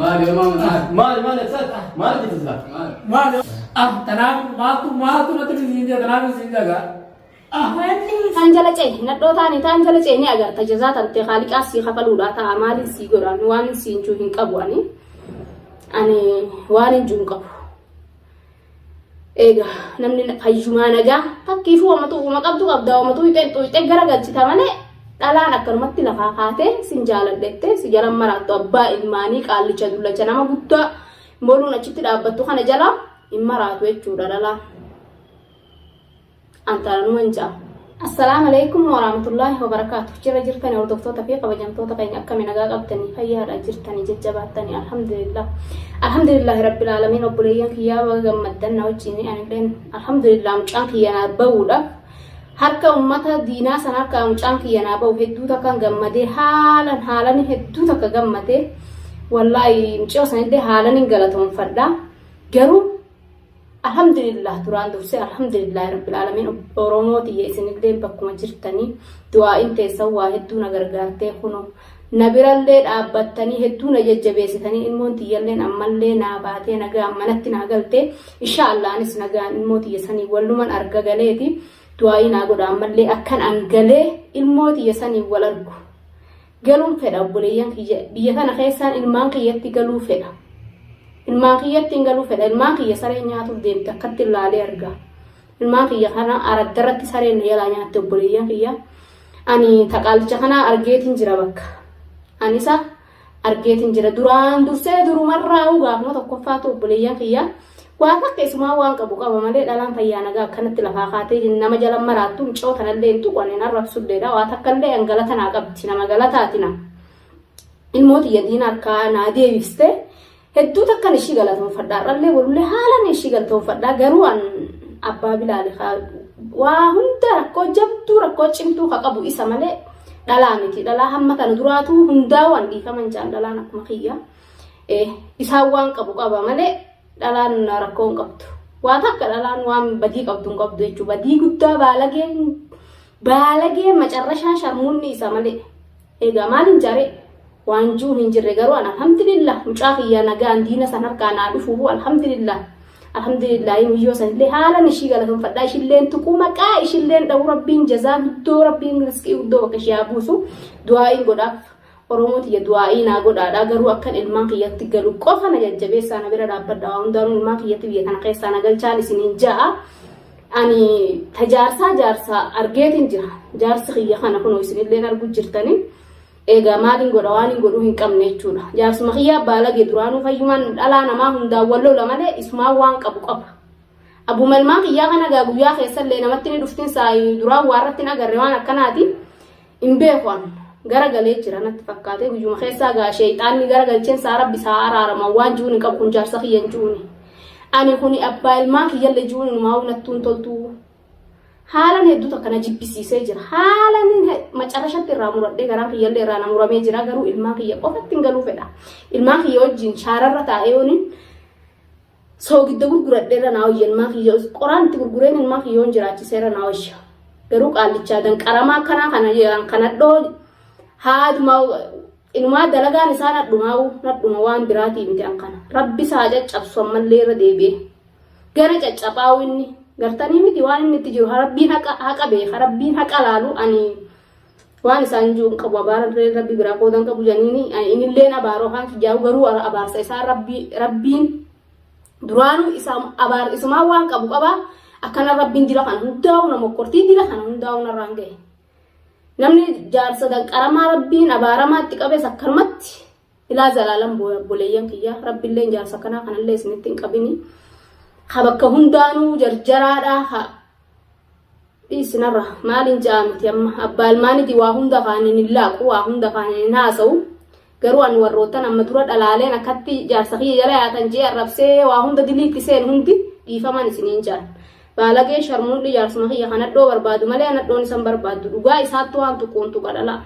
مال مال تزلا مال تنام ما تنتظر زينجا تنام زينجا Tanjala ceh, naddo tani tanjala ceh ni agar tajaza tante khalik asi khafaluda ta amali si goran wan sinju hin qabwani ani wan jun qab ega namni hayyuma naga takkifu amatu maqabtu qabda amatu ite garagalchita male dhalaan akkanumatti lafa kaate sinjaaladhette sijaran marattu abba ilmaanii qaallicha dullacha nama guddaa moluun achitti dhaabbattu kana jala immaraatu jechuudha dhalaan antaanu manja. Assalamualaikum warahmatullahi wabarakatuh. Jira jirtani hordoftoota fi kabajamtoota keenya akkami nagaa qabtanii fayyaadha jirtanii jajjabaatanii alhamdulillah. Alhamdulillahi rabbil alamin obboleeyyan kiyyaa baga gammaddan na wajjin anilleen alhamdulillah mucaan kiyyanaa ba'uudhaaf harka ummata diinaa san harka mucaan kiyyanaa ba'u hedduu takkan gammadee haalan hedduu takka gammadee wallahi mucaa sanillee haalan hin galatoomfadha garuu alhamdulillah duraan durse alhamdulillah rabbil alamin oromooti yeesinillee bakkuma jirtanii du'aa'iin teessan waa hedduu na gargaartee kuno nabirallee dhaabbattanii hedduu na jajjabeessitanii ilmoon tiyyalleen ammallee naa baatee nagaa manatti naa galtee inshallah anis nagaan ilmoo tiyyasanii walluman arga galeeti du'aa'ii naa godha ammallee akkan angalee ilmoo tiyyasanii wal argu galuun fedha obboleeyyan kiyya biyya kana keessaan ilmaan kiyyatti galuu fedha. Ilmaan kiyyatti hin galuu fedha ilmaan kiyya saree nyaatuuf deemte akkatti ilaalee argaa ilmaan kiyya kana araddarratti sareen yaalaa nyaatte obboleeyyan kiyya ani taqaalcha kana argeetiin jira bakka anisa argeetiin jira duraan dursee durumarraa gaafuma tokkoffaatu obboleeyyan kiyya waa takkeessumaa waan qabu qaba malee dhalaan fayyaa nagaa akkanatti lafaa kaatee nama jala maraattu mucoo tanallee hin tuqaneen arrabsulleedha waa takkallee hangalata naa qabdi nama galataatina ilmooti yadiin harkaa naa deebiste hedduu takkan ishii galatoomfadhaa dhallee walullee haalan ishii galatoomfadhaa garuu an abbaa bilaale waa hunda rakkoo jabduu rakkoo cimtuu ka qabu isa malee dhalaa miti dhalaa hamma kana duraatu hundaa waan dhiifaman jaan dhalaan akkuma kiyya isaan waan qabu qaba malee dhalaan rakkoo hin qabdu waa takka dhalaan waan badii qabdu hin qabdu jechuu badii guddaa baalagee macarrashaa sharmuunni isa malee egaa maalin jaree waan juun hin jirre garuu alhamdulillah mucaa kiyya nagaan diina san harkaa naa dhufu alhamdulillah miyyoo sanillee haalan ishii galatoomfadhaa ishilleen tuquu maqaa ishilleen dha'u rabbiin jazaa guddoo rabbiin riskii guddoo bakka ishee buusu du'aa'iin godhaaf oromoo tiyya du'aa'ii naa godhaadhaa garuu akkan ilmaan kiyyatti galu qofa na jajjabeessaa na bira dhaabbadha waa hundaanuu ilmaan kiyyatti biyya kana keessaa na galchaan isiniin ja'a ani jaarsaa argeetiin jira jaarsi kiyya kana kunoo isinilleen argu jirtanii ega maalin godha waan hin godhu hin qabne jechuudha jaarsuma kiyyaa baalagee duraanuu fayyumaan dhalaa namaa hundaa wallola malee isumaa waan qabu qaba abumalmaan kiyyaa kana gaa guyyaa keessallee namatti ni dhuftin saayii duraan waarratti na agarre waan akkanaati hin beekuan garagalee jira natti fakkaatee guyyuma keessaa gaa sheexaanni garagalcheen saa rabbi saa araarama waan juun hin qabu kun jaarsa kiyyan juuni ani kuni abbaa ilmaa kiyyallee juuni numaa nattuun toltuu haalan hedduu tokkana jibbisiisee jira haalan macarrashatti irraa muradhee garaan kiyyallee irraa namuramee jira garuu ilmaan kiyya qofatti hin galuu fedha ilmaan kiyya wajjin shaararra taa'ee waniin soogidda gurguradheerra naa wayya ilmaan kiyya qoraan itti gurgureen ilmaan kiyya won jiraachiseerra naa wayya garuu qaallichaa danqaramaa akkanaa kana dhoo haaduma inumaa dalagaan isaa nadhuma waan biraatii miti an kana rabbi isaa caccabsu ammallee irra deebi'e gara caccabaa inni gartanii miti waan inni itti jiru rabbiin haqa beeka rabbiin haqa laalu ani waan isaan jiru qabu abaara rabbi biraa qoodan qabu janiini inilleen abaaroo haan kijaawu garuu abaarsa isaa rabbiin duraanuu isumaa waan qabu qaba akkana rabbiin dila kana hundaa'u nama kortii dila kana hundaa'u narraan ga'e namni jaarsa danqaramaa rabbiin abaaramaatti qabees akkanumatti ilaa zalaalan boleeyyan kiyya rabbiilleen jaarsa kanaa kanallee isinitti hin qabini habakka hundaanuu jarjaraadha isinarra maalin jaamiti amma abbaa ilmaaniti waa hunda afaanin hin laaqu waa hunda afaanin hin haasa'u garuu an warroottan amma dura dhalaaleen akkatti jaarsa kiyya jala yaatan jee arrabsee waa hunda diliitti seen hundi dhiifaman isiniin jaan baalagee sharmuudhi jaarsuma kiyya kanadhoo barbaadu malee anadhoon isan barbaaddu dhugaa isaatti waan tuquun tuqa dhala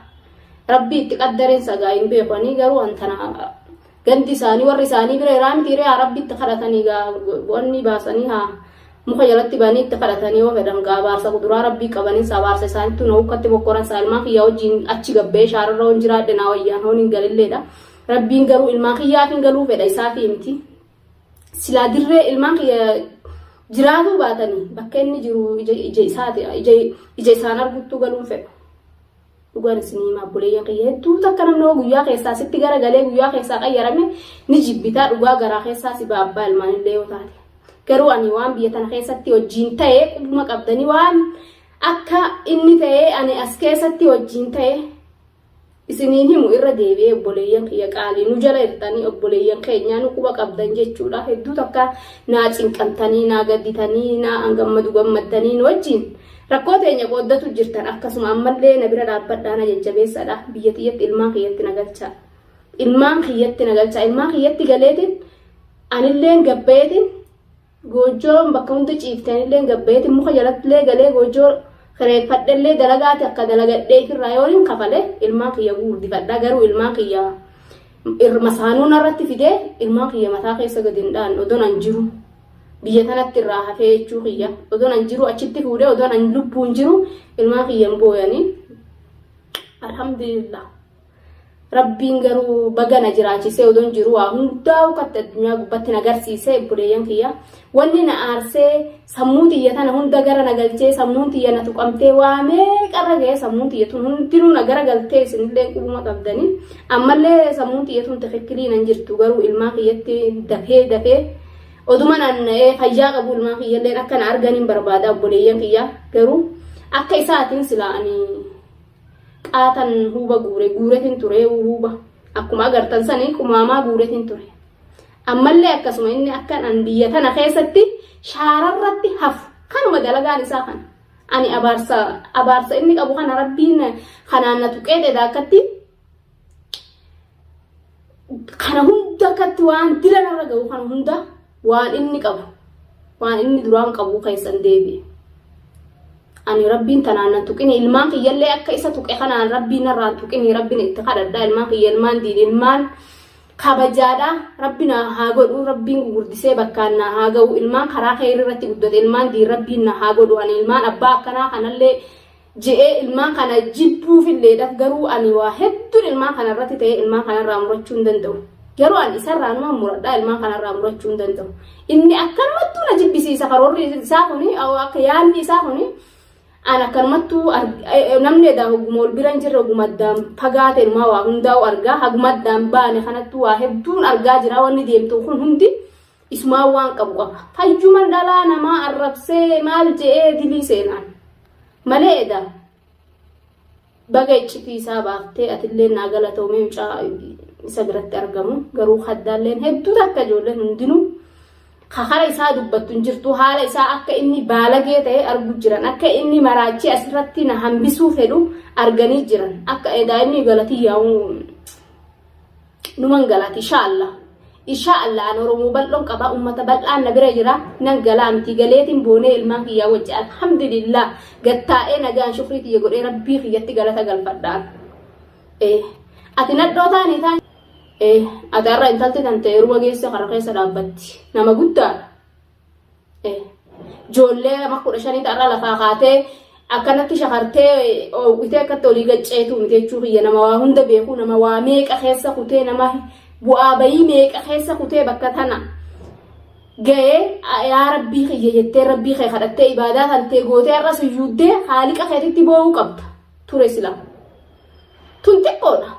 rabbi itti qaddareen sagaa hin beekanii garuu antana ganti isaanii warri isaanii bira raamti yaa rabbi itti kadhatanii wanni baasanii haa muka jalatti baanii itti kadhatanii yoo fedhan abaarsa kuduraa rabbii qabanii abaarsa isaaniitu na ukkatti bokkoran saalmaa kiyya wajjin achi gabbee shaararra hon jiraadde naa wayyaan hoon hin galilleedha rabbiin garuu ilmaan kiyyaafin galuu fedha isaafi miti silaa dirree ilmaan kiyya jiraatu baatanii bakka inni jiru ija isaati ija isaan arguttuu galuun fedha dhugaan isinii maabboleeyyan kiyya hedduu takka namni guyyaa keessaa sitti garagalee guyyaa keessaa qayyarame ni jibbitaa dhugaa garaa keessaa si baabbaa ilmaan illee yoo taate garuu ani waan biyya tana keessatti wajjiin ta'ee qubuma qabdanii waan akka inni ta'ee ani as keessatti wajjiin ta'ee isiniin himu irra deebi'ee obboleeyyan kiyya qaalii nu jala hirtanii obboleeyyan keenyaa nu quba qabdan jechuudha hedduu takka naa cinqamtanii naa gadditanii naa gammadu gammaddanii nu wajjiin rakkoo teenya qooddatu jirtan akkasuma ammallee na bira dhaabbadhaa na jajjabeessadha biyya tiyyatti ilmaan kiyyatti nagalcha ilmaan kiyyatti galeetin anilleen gabbeetin goojoo bakka hunda ciiftanilleen gabbeetin muka jalattillee galee goojoo kireeffadhellee dalagaati akka dalagadhee irraa yooniin kafale ilmaan kiyya guurdifadha garuu ilmaan kiyya masaanuun irratti fidee ilmaan kiyya mataa keessa gadi hin dhaan odoon an jiru biyya kanatti irraa hafee jechuu kiyya odoon an jiru achitti fuudhee odoon an lubbuun jiru ilmaan kiyya hin booyanii alhamdulillah rabbiin garuu baga na jiraachisee odoon jiru waa hundaa ukatte addunyaa gubbatti na agarsiisee obboleeyyan kiyya wanni na aarsee sammuu tiyya tana hunda gara nagalchee sammuun tiyya na tuqamtee waa meeqarra ga'ee sammuun tiyya tun hundinuu na gara galtee isinillee qubuma qabdanii ammallee sammuun tiyya tun tafekkilii nan jirtu garuu ilmaan kiyyatti dafee oduma naanna'ee fayyaa qabu ilmaan kiyyalleen akka na arganiin barbaada obboleeyyan kiyya garuu akka isaatiin sila'anii qaatan huuba guuretin ture huuba akkuma agartan sanii qumaamaa guuretin ture ammallee akkasuma inni akkan an biyya tana keessatti shaararratti hafu kanuma dalagaan isaa kana ani abaarsa inni qabu kana rabbiin kanaan na tuqeete daakatti kana hunda akkatti waan dilanarra ga'u kana hunda waan inni qabu waan inni duraan qabu keessan deebi'e ani rabbiin tanaan na tuqini ilmaan kiyyallee akka isa tuqe kanaan rabbiin irraa tuqini rabbiin itti kadhadhaa ilmaan kiyya ilmaan diin ilmaan kabajaadha rabbiin haa godhu rabbiin gurguddisee bakkaan na haa ga'u ilmaan karaa khayrii irratti guddate ilmaan diin rabbiin na haa godhu ani ilmaan abbaa akkanaa kanallee je'ee ilmaan kana jibbuufilleedhaaf garuu ani waa hedduun ilmaan kanarratti ta'ee ilmaan kanarraa murachuu hin danda'u garuu ani isarraa numa muradhaa ilmaan kanarraa murachuu hin danda'u inni akkanumattuu na jibbisiisa karoorri isaa kuni akka yaadni isaa kuni ana kanmattu namni edaa hoguma ol biran jirre hoguma addaan fagaate ilmaa waa hundaa'u argaa haguma addaan baane kanattu waa hedduun argaa jira wanni deemtu kun hundi isumaa waan qabu qaba fayyuma dhalaa namaa arrabsee maal je'ee dilii seenaan malee edaa baga iccitii isaa baaftee atillee naa galatoomee mucaa isa biratti argamu garuu haddaalleen hedduu takka ijoolleen hundinuu kakara isaa dubbattu jirtu haala isaa akka inni baalagee ta'e argu jiran akka inni maraachii asirratti na hambisuu fedhu arganii jiran akka daa'imni galatii yaa'u numan galati inshallah an oromoo bal'oon qaba ummata bal'aan na bira jira nan galaa miti galeetiin boonee ilmaan kiyyaa wajji alhamdulillah gattaa'ee nagaan shukriitii godhee rabbii kiyyatti galata galfadhaan ati nadhoo taanii taan adarra intalti tante yeruma geesse karaa keessa dhaabbatti nama guddaadha ijoollee nama 15 ta'arra lafaa kaatee akkanatti shakartee oowwitee akkatti olii gacceetu miti jechuu kiyya nama waa hunda beeku nama waa meeqa keessa kutee nama bu'aa bayii meeqa keessa kutee bakka tana ga'ee yaa rabbii kiyya jettee rabbii kee kadhattee ibaadaa tantee gootee irra suyyuuddee haaliqa keetitti boo'uu qabda ture sila tun xiqqoodha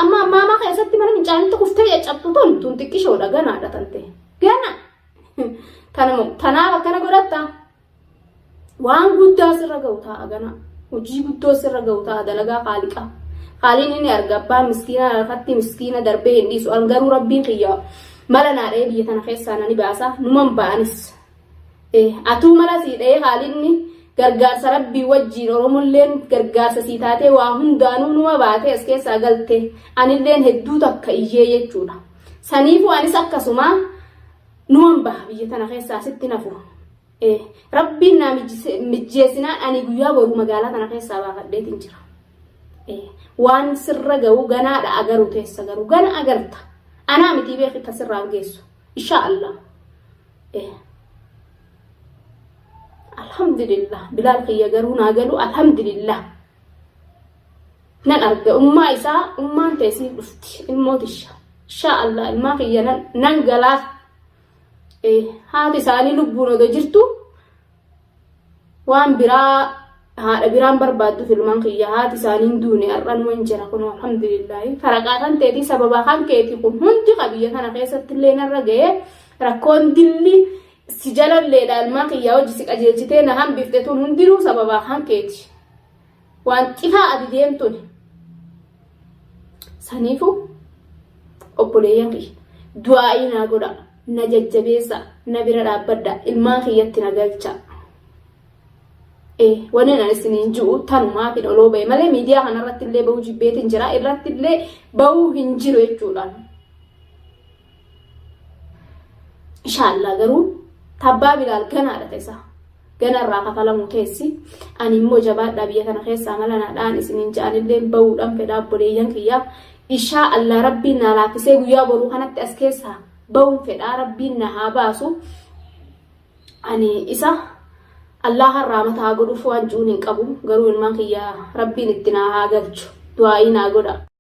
amma mama keessatti mana fincaanitti kuftee caccabtu tun xiqqishoodha ganaadha tante gana tanaaf akkana godhatta waan guddaa sirra ga'u ta'a gana hojii guddoo sirra ga'u ta'a dalagaa haaliqa haaliin inni arga abbaa miskiina lafatti miskiina darbee hin dhiisu an garuu rabbiin kiyya mala naadhee biyya tana keessaa nani baasa numan ba'anis atuu mala siidhee haalinni gargaarsa rabbii wajjiin oromolleen gargaarsa sii taatee waa hundaanuu numa baatee as keessaa galte anilleen hedduu takka iyyee jechuudha saniifuu anis akkasuma numan baha biyya tana keessaa sitti nafu rabbiin naa mijjeessinaan ani guyyaa boruu magaalaa tana keessaa baafadheetiin jira waan sirra ga'u ganaadha agaru teessa garuu gana agarta anaa mitii beekita sirraan geessu inshaallah alhamdulillah bilal kiyya garuu naa galu alhamdulillah nan arga ummaa isaa ummaan teessii dhufti ilmootisha Inshaallah ilmaa kiyya nan galaa haati isaanii lubbuun odoo jirtu waan biraa haadha biraan barbaaddu ilmaan kiyya haati isaanii duune har'an waan jira kun alhamdulillah faraqaa kan ta'eeti sababa kan keeti kun hundi qabiyya kana keessatti illee narra ga'ee rakkoon dilli si jalalleedha ilmaan kiyya hojii si qajeelchitee na hambifte tun hundinuu sababa kan keeti waan xifaa ati deemtuni saniifu obboleeyyan kiyya du'aa'ii naa godha na jajjabeessa na bira dhaabbadha ilmaan kiyyatti na galcha wanni nan isiniin ji'u tanumaa fi oloo ba'e malee miidiyaa kanarratti illee bahuu jibbeetiin jira irratti illee bahuu hin jiru jechuudhaan inshaallah garuu tabbaa bilaal ganaadha ta'isa ganarraa kafalamu keessi ani immoo jabaadhaa biyya kana keessaa mala naadhaan isiniin ja'anillee bahuudhaan fedhaa obboleeyyan kiyyaa inshaallah rabbiin na laaffisee guyyaa boruu kanatti as keessaa bahuun fedhaa rabbiin na haa baasu ani isa Allah harraamataa godhuuf waan ji'uun hin qabu garuu ilmaan kiyyaa rabbiin itti na haa galchu du'aa'ii naa godha.